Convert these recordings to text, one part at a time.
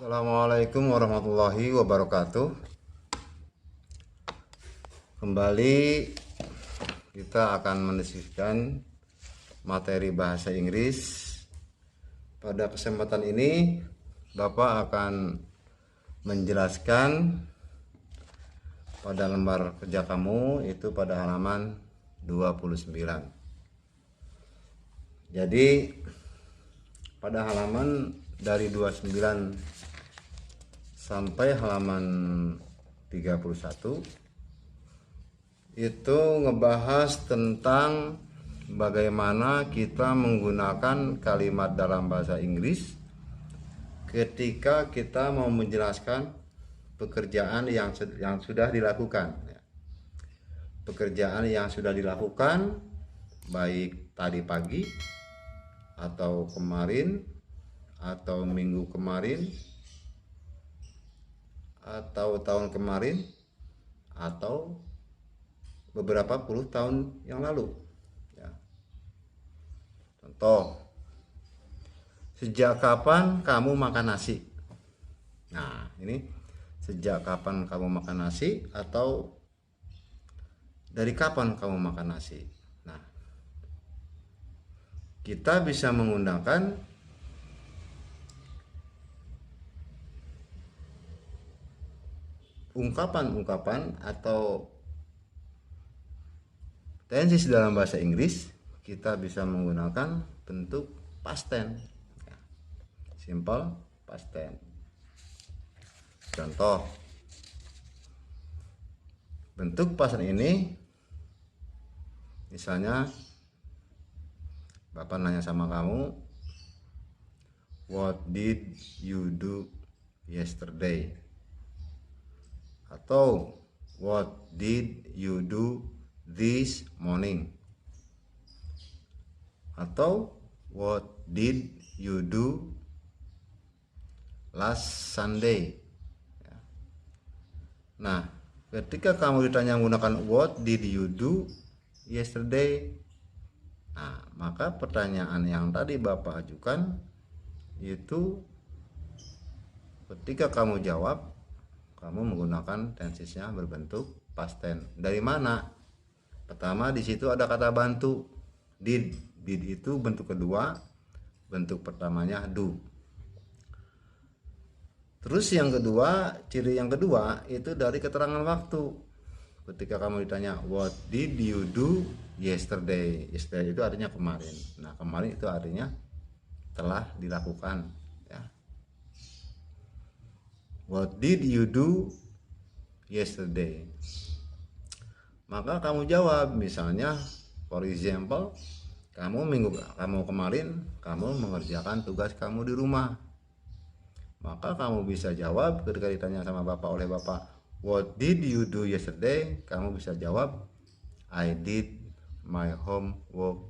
Assalamualaikum warahmatullahi wabarakatuh. Kembali kita akan mendiskusikan materi bahasa Inggris. Pada kesempatan ini Bapak akan menjelaskan pada lembar kerja kamu itu pada halaman 29. Jadi pada halaman dari 29 sampai halaman 31 itu ngebahas tentang bagaimana kita menggunakan kalimat dalam bahasa Inggris ketika kita mau menjelaskan pekerjaan yang sudah dilakukan. Pekerjaan yang sudah dilakukan baik tadi pagi atau kemarin atau minggu kemarin atau tahun kemarin atau beberapa puluh tahun yang lalu ya. Contoh, sejak kapan kamu makan nasi? Nah, ini sejak kapan kamu makan nasi atau dari kapan kamu makan nasi? Nah, kita bisa menggunakan ungkapan-ungkapan atau tenses dalam bahasa Inggris. Kita bisa menggunakan bentuk past tense, simple past tense. Contoh, bentuk past tense ini misalnya Bapak nanya sama kamu, what did you do yesterday? Atau what did you do this morning? Atau what did you do last Sunday? Nah, ketika kamu ditanya menggunakan what did you do yesterday, nah, maka pertanyaan yang tadi Bapak ajukan itu ketika kamu jawab, kamu menggunakan tensesnya berbentuk past tense. Dari mana? Pertama, di situ ada kata bantu, did. Did itu bentuk kedua, bentuk pertamanya do. Terus yang kedua, ciri yang kedua itu dari keterangan waktu. Ketika kamu ditanya what did you do yesterday? Yesterday itu artinya kemarin. Nah, kemarin itu artinya telah dilakukan ya. What did you do yesterday? Maka kamu jawab, misalnya for example, kamu kemarin kamu mengerjakan tugas kamu di rumah. Maka kamu bisa jawab ketika ditanya sama Bapak oleh Bapak, what did you do yesterday? Kamu bisa jawab, I did my homework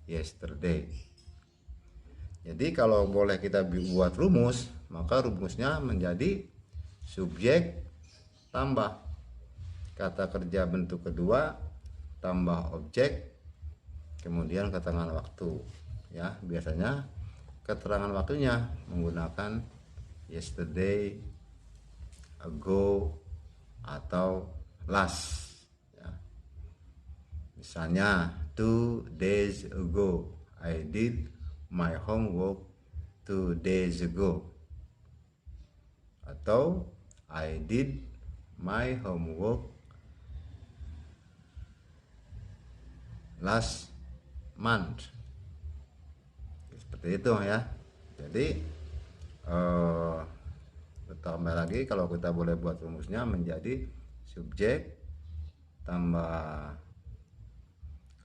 yesterday. Jadi kalau boleh kita buat rumus, maka rumusnya menjadi subjek tambah kata kerja bentuk kedua tambah objek kemudian keterangan waktu ya. Biasanya keterangan waktunya menggunakan yesterday, ago atau last ya. Misalnya 2 days ago I did my homework 2 days ago, atau I did my homework last month. Seperti itu ya. Jadi tambah lagi kalau kita boleh buat rumusnya menjadi subjek tambah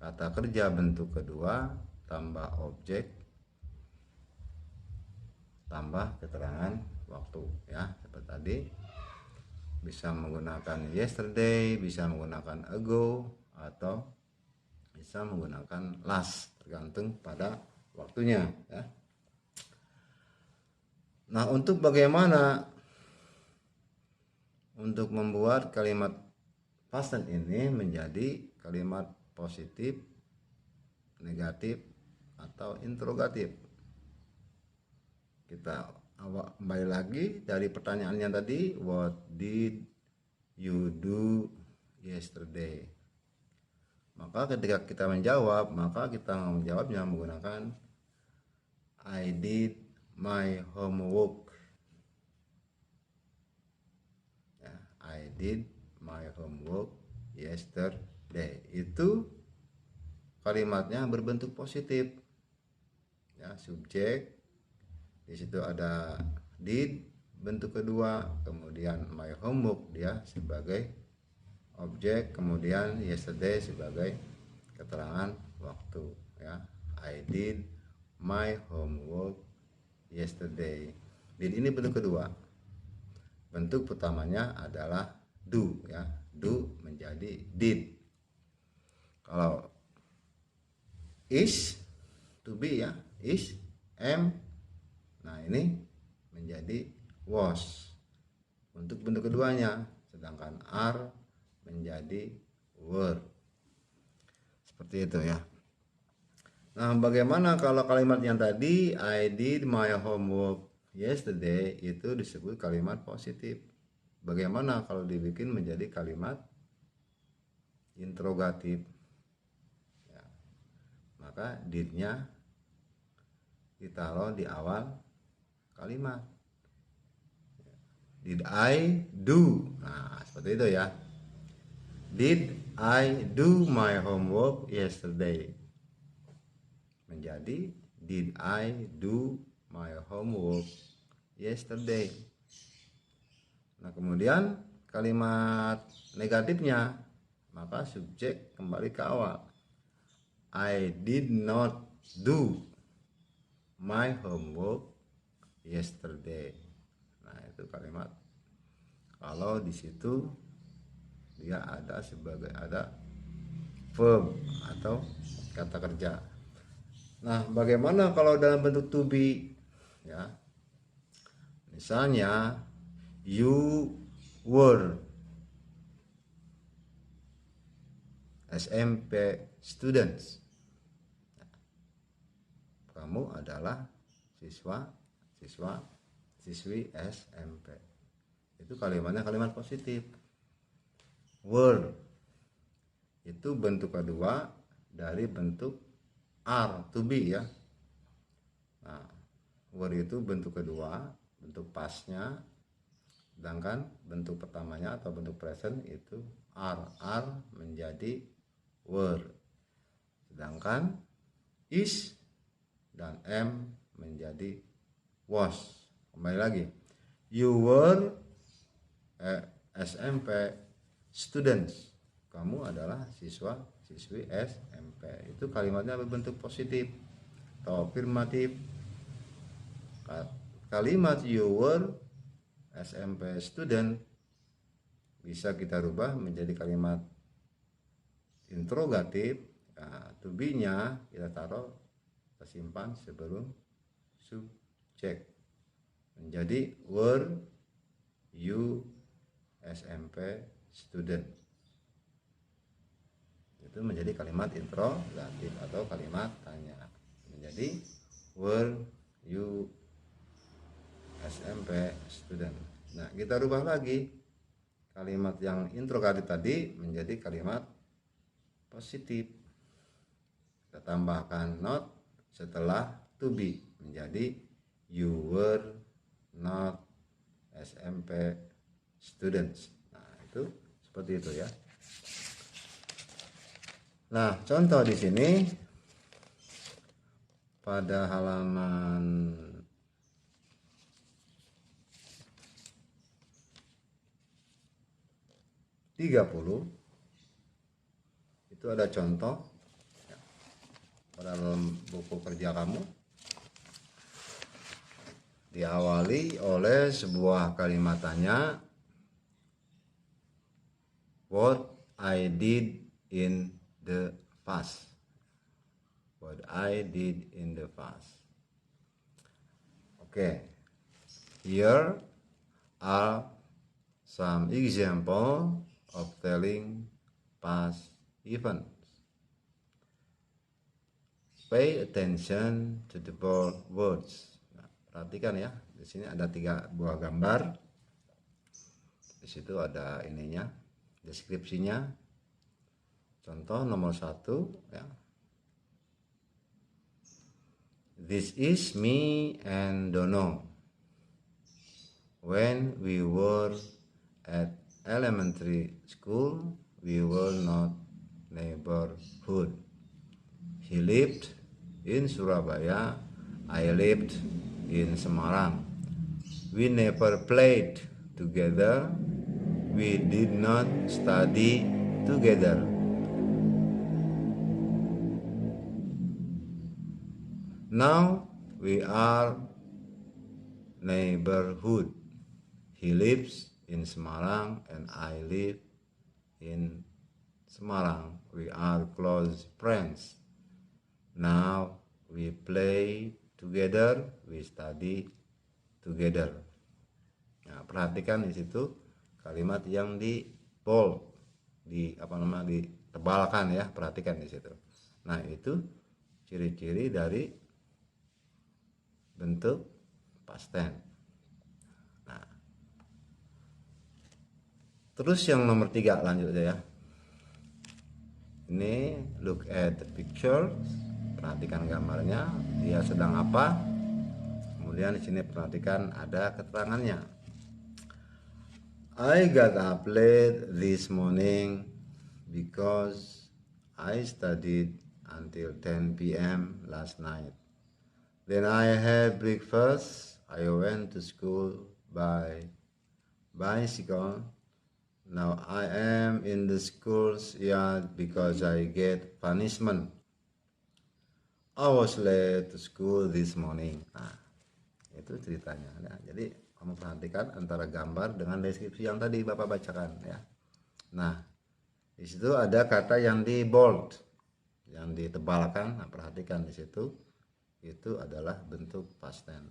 kata kerja bentuk kedua tambah objek tambah keterangan waktu ya. Seperti tadi, bisa menggunakan yesterday, bisa menggunakan ago, atau bisa menggunakan last, tergantung pada waktunya ya. Nah, untuk bagaimana untuk membuat kalimat past tense ini menjadi kalimat positif, negatif, atau interrogatif, kita Kembali lagi dari pertanyaannya tadi, what did you do yesterday? Maka ketika kita menjawab, maka kita menjawabnya menggunakan I did my homework. Ya, I did my homework yesterday. Itu kalimatnya berbentuk positif. Ya, subjek. Di situ ada did bentuk kedua, kemudian my homework dia sebagai objek, kemudian yesterday sebagai keterangan waktu, ya. I did my homework yesterday. Did ini bentuk kedua. Bentuk pertamanya adalah do, ya. Do menjadi did. Kalau is, to be, ya, is, am. Nah, ini menjadi was untuk bentuk keduanya, sedangkan are menjadi were. Seperti itu, ya. Nah, bagaimana kalau kalimat yang tadi I did my homework yesterday itu disebut kalimat positif? Bagaimana kalau dibikin menjadi kalimat interrogatif? Ya, maka did-nya ditaruh di awal kalimat. Did I do? Nah, seperti itu, ya. Did I do my homework yesterday? Menjadi did I do my homework yesterday? Nah, kemudian kalimat negatifnya, maka subjek kembali ke awal. I did not do my homework yesterday. Nah, itu kalimat kalau di situ dia ada sebagai verb atau kata kerja. Nah, bagaimana kalau dalam bentuk to be, ya? Misalnya you were SMP students. Kamu adalah siswi SMP. Itu kalimatnya kalimat positif. Were itu bentuk kedua dari bentuk are, to be, ya. Nah, were itu bentuk kedua, bentuk pastnya, sedangkan bentuk pertamanya atau bentuk present itu are menjadi were, sedangkan is dan am menjadi was. Kembali lagi, you were SMP students. Kamu adalah siswi SMP. Itu kalimatnya berbentuk positif atau afirmatif. Kalimat you were SMP student bisa kita rubah menjadi kalimat interrogatif. Nah, to be-nya kita taruh, kita simpan sebelum subjek menjadi were you SMP student. Itu menjadi kalimat interrogatif atau kalimat tanya. Menjadi were you SMP student. Nah, kita rubah lagi kalimat yang interrogatif tadi menjadi kalimat positif. Kita tambahkan not setelah to be menjadi you were not SMP students. Nah, itu seperti itu, ya. Nah, contoh di sini pada halaman 30 itu ada contoh, ya, pada dalam buku kerja kamu diawali oleh sebuah kalimat tanya, what I did in the past. What I did in the past. Okay, here are some example of telling past events. Pay attention to the bold words. Nah, perhatikan, ya, Di sini ada 3 buah gambar. Di situ ada ininya, deskripsinya. Contoh nomor 1 ya. This is me and Dono. When we were at elementary school, we were not neighborhood. He lived in Surabaya, I lived in Semarang. We never played together, we did not study together. Now we are neighborhood. He lives in Semarang and I live in Semarang. We are close friends. Now we play together, we study together. Nah, perhatikan di situ kalimat yang di bold, ditebalkan ya, perhatikan di situ. Nah, itu ciri-ciri dari bentuk past tense. Nah, terus yang nomor 3 lanjut aja ya. Ini look at the picture, perhatikan gambarnya, dia sedang apa. Kemudian di sini perhatikan ada keterangannya. I got up late this morning because I studied until 10 p.m. last night. Then I had breakfast. I went to school by bicycle. Now I am in the school's yard because I get punishment. I was late to school this morning. Nah, itu ceritanya. Nah, jadi kamu perhatikan antara gambar dengan deskripsi yang tadi Bapak bacakan ya. Nah, di situ ada kata yang di bold, yang ditebalkan. Nah, perhatikan di situ. Itu adalah bentuk past tense.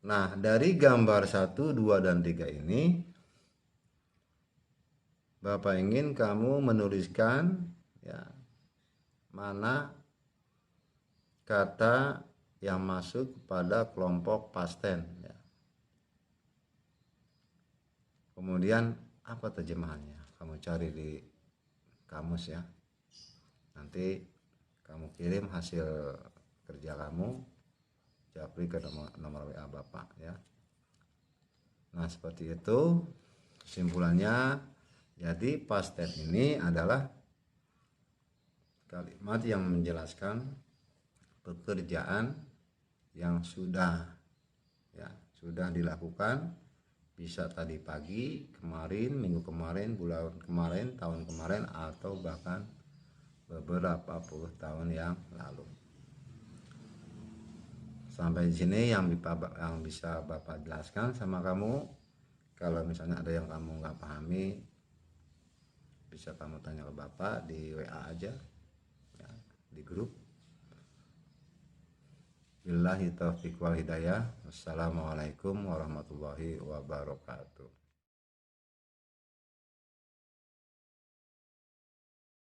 Nah, dari gambar 1, 2, dan 3 ini Bapak ingin kamu menuliskan ya, mana kata yang masuk pada kelompok past tense ya. Kemudian apa terjemahannya? Kamu cari di kamus ya. Nanti kamu kirim hasil kerja kamu, japri ke nomor WA Bapak ya. Nah, seperti itu kesimpulannya. Jadi past tense ini adalah kalimat yang menjelaskan pekerjaan yang sudah dilakukan, bisa tadi pagi, kemarin, minggu kemarin, bulan kemarin, tahun kemarin, atau bahkan beberapa puluh tahun yang lalu. Sampai di sini yang bisa Bapak jelaskan sama kamu. Kalau misalnya ada yang kamu nggak pahami, bisa kamu tanya ke Bapak di WA aja ya, di grup. Billahi taufiq wal hidayah. Wassalamualaikum warahmatullahi wabarakatuh.